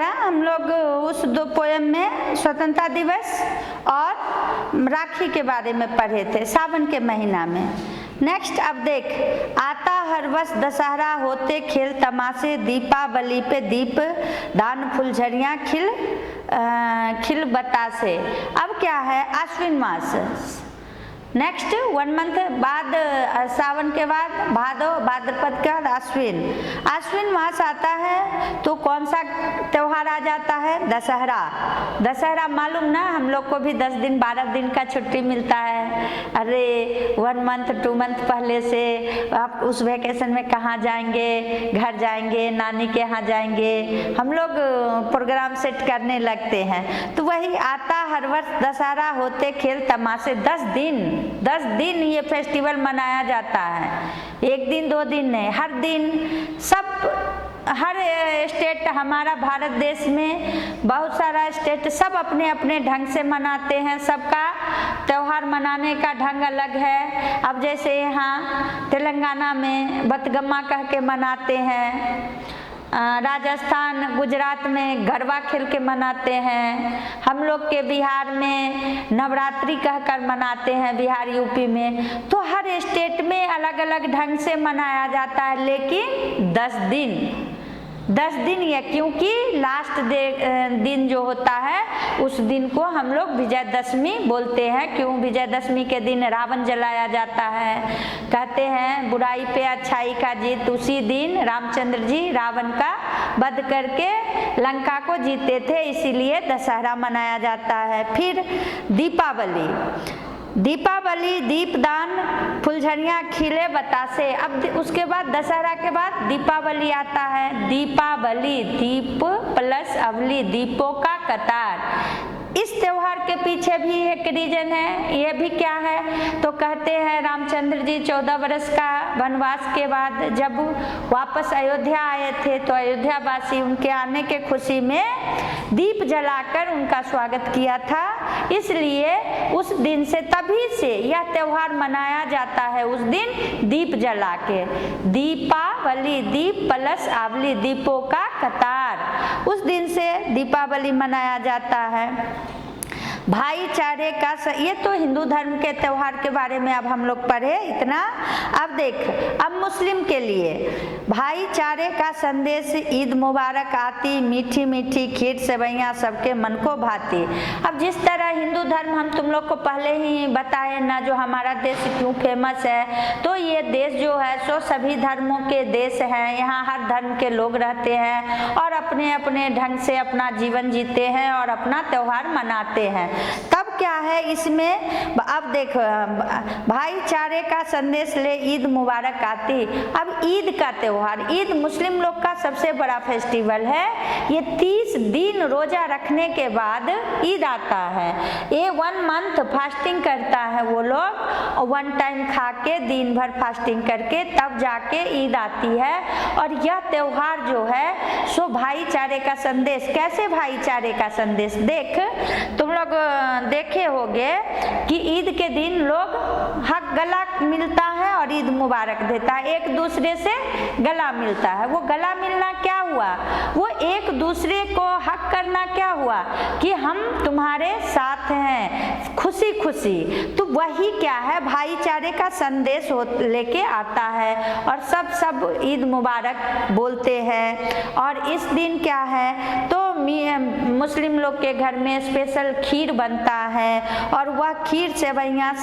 दोबारा हम लोग उस दो पोयम में स्वतंत्रता दिवस और राखी के बारे में पढ़े थे सावन के महीना में। नेक्स्ट अब देख, आता हर वर्ष दशहरा होते खेल तमाशे, दीपावली पे दीप दान फुलझड़ियाँ खिल बतासे। अब क्या है, आश्विन मास। नेक्स्ट 1 मंथ बाद सावन के बाद भादो, भाद्रपद के बाद आश्विन मास आता है तो कौन सा त्योहार आ जाता है, दशहरा मालूम ना, हम लोग को भी 10 दिन 12 दिन का छुट्टी मिलता है। अरे 1 मंथ 2 मंथ पहले से आप उस वैकेशन में कहाँ जाएंगे, घर जाएंगे, नानी के यहाँ जाएंगे, हम लोग प्रोग्राम सेट करने लगते हैं। तो वही आता हर वर्ष दशहरा होते खेल तमाशे, 10 दिन ये फेस्टिवल मनाया जाता है। 1 दिन 2 दिन नहीं, हर दिन हर स्टेट, हमारा भारत देश में बहुत सारा स्टेट सब अपने अपने ढंग से मनाते हैं, सबका त्यौहार मनाने का ढंग अलग है। अब जैसे यहाँ तेलंगाना में बतगम्मा कह के मनाते हैं, राजस्थान गुजरात में गरबा खेल के मनाते हैं, हम लोग के बिहार में नवरात्रि कहकर मनाते हैं, बिहार यूपी में। तो हर स्टेट में अलग अलग ढंग से मनाया जाता है, लेकिन 10 दिन ये, क्योंकि लास्ट दिन जो होता है उस दिन को हम लोग विजयदशमी बोलते हैं। क्यों, विजयदशमी के दिन रावण जलाया जाता है, कहते हैं बुराई पे अच्छाई का जीत। उसी दिन रामचंद्र जी रावण का वध करके लंका को जीते थे, इसीलिए दशहरा मनाया जाता है। फिर दीपावली दीपदान फुलझड़ियाँ खिले बतासे। अब उसके बाद दशहरा के बाद दीपावली आता है। दीपावली दीप प्लस अवली, दीपों का कतार। इस त्योहार के पीछे भी एक रीजन है, ये भी क्या है, तो कहते हैं रामचंद्र जी 14 वर्ष का वनवास के बाद जब वापस अयोध्या आए थे तो अयोध्या वासी उनके आने के खुशी में दीप जलाकर उनका स्वागत किया था, इसलिए उस दिन से, तभी से यह त्योहार मनाया जाता है। उस दिन दीप जला के, दीपावली दीप प्लस आवली, दीपों का कतार, उस दिन से दीपावली मनाया जाता है। भाईचारे का ये तो हिंदू धर्म के त्योहार के बारे में अब हम लोग पढ़े इतना। अब देख, अब मुस्लिम के लिए भाईचारे का संदेश, ईद मुबारक आती, मीठी मीठी खीर सेवैयाँ सबके मन को भाती। अब जिस तरह हिंदू धर्म हम तुम लोग को पहले ही बताए ना, जो हमारा देश क्यों फेमस है, तो ये देश जो है सो सभी धर्मों के देश है। यहाँ हर धर्म के लोग रहते हैं और अपने अपने ढंग से अपना जीवन जीते हैं और अपना त्योहार मनाते हैं। तब क्या है इसमें, अब देख, भाईचारे का संदेश ले ईद मुबारक आती। अब ईद का त्योहार, ईद मुस्लिम लोग का सबसे बड़ा फेस्टिवल है। ये 30 दिन रोजा रखने के बाद ईद आता है। ये 1 मंथ फास्टिंग करता है वो लोग, 1 टाइम खा के दिन भर फास्टिंग करके तब जाके ईद आती है। और यह त्योहार जो है सो भाईचारे का संदेश। कैसे भाईचारे का संदेश, देख तुम लोग देखे होंगे कि ईद के दिन लोग हक गला मिलता है और ईद मुबारक देता है, एक दूसरे से गला मिलता है। वो गला मिलना क्या हुआ, वो एक दूसरे को हक करना क्या हुआ कि हम तुम्हारे साथ हैं, खुशी खुशी। तो वही क्या है, भाईचारे का संदेश लेके आता है और सब ईद मुबारक बोलते हैं। और इस दिन क्या है, तो मुस्लिम लोग के घर में स्पेशल खीर बनता है और वह खीर सेवैयाँ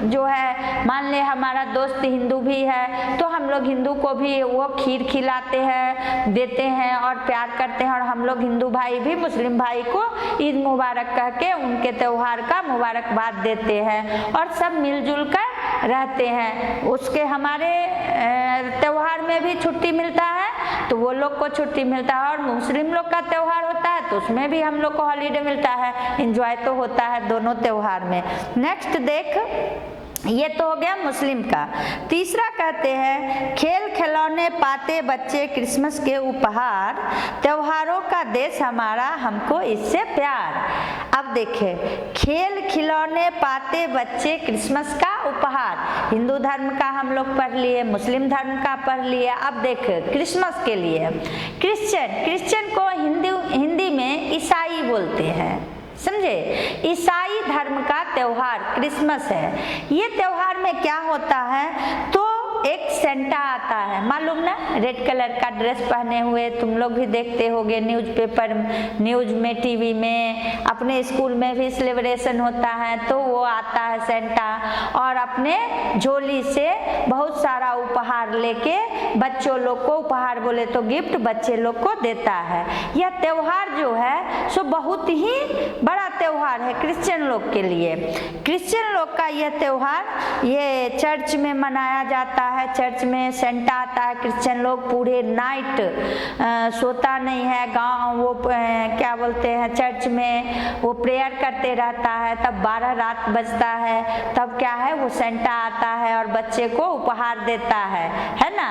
जो है, मान ले हमारा दोस्त हिंदू भी है तो हम लोग हिंदू को भी वो खीर खिलाते हैं, देते हैं और प्यार करते हैं। और हम लोग हिंदू भाई भी मुस्लिम भाई को ईद मुबारक कह के उनके त्योहार का मुबारकबाद देते हैं और सब मिलजुल कर रहते हैं। उसके हमारे त्योहार में भी छुट्टी मिलता है तो वो लोग को छुट्टी मिलता है, और मुस्लिम लोग का त्योहार होता है तो उसमें भी हम लोग को हॉलीडे मिलता है। एंजॉय तो होता है दोनों त्योहार में। नेक्स्ट देख, ये तो हो गया मुस्लिम का। तीसरा कहते हैं, खेल खिलौने पाते बच्चे क्रिसमस के उपहार, त्योहारों का देश हमारा हमको इससे प्यार। अब देखे, खेल खिलौने पाते बच्चे क्रिसमस का उपहार, हिंदू धर्म का हम लोग पढ़ लिए, मुस्लिम धर्म का पढ़ लिए। अब देख क्रिसमस के लिए क्रिश्चियन को हिंदी समझे। ईसाई धर्म का त्योहार क्रिसमस है। ये त्योहार में क्या होता है, तो एक सेंटा आता है, मालूम ना, रेड कलर का ड्रेस पहने हुए, तुम लोग भी देखते होगे न्यूज़पेपर, न्यूज में, टीवी में, अपने स्कूल में भी सेलिब्रेशन होता है, तो वो आता है सेंटा और अपने झोली से बहुत सारा उपहार लेके बच्चों लोग को, उपहार बोले तो गिफ्ट, बच्चे लोग को देता है। यह त्योहार जो है सो बहुत ही बड़ा त्योहार है क्रिश्चियन लोग के लिए। क्रिश्चियन लोग का यह त्योहार ये चर्च में मनाया जाता है। चर्च में सेंटा आता है, क्रिश्चियन लोग पूरे नाइट सोता नहीं है, गांव वो क्या बोलते हैं, चर्च में वो प्रेयर करते रहता है, तब 12 रात बजता है, तब क्या है वो सेंटा आता है और बच्चे को उपहार देता है ना।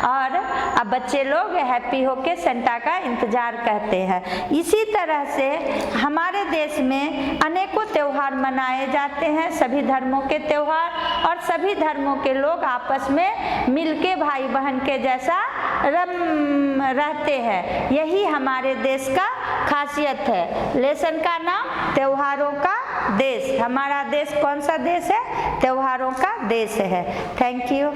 और अब बच्चे लोग हैप्पी होके सेंटा का इंतजार करते हैं। इसी तरह से हमारे देश में अनेकों त्योहार मनाए जाते हैं, सभी धर्मों के त्योहार, और सभी धर्मों के लोग आपस में मिलके भाई बहन के जैसा रहते हैं। यही हमारे देश का खासियत है। लेसन का नाम त्योहारों का देश। हमारा देश कौन सा देश है, त्योहारों का देश है। Thank you.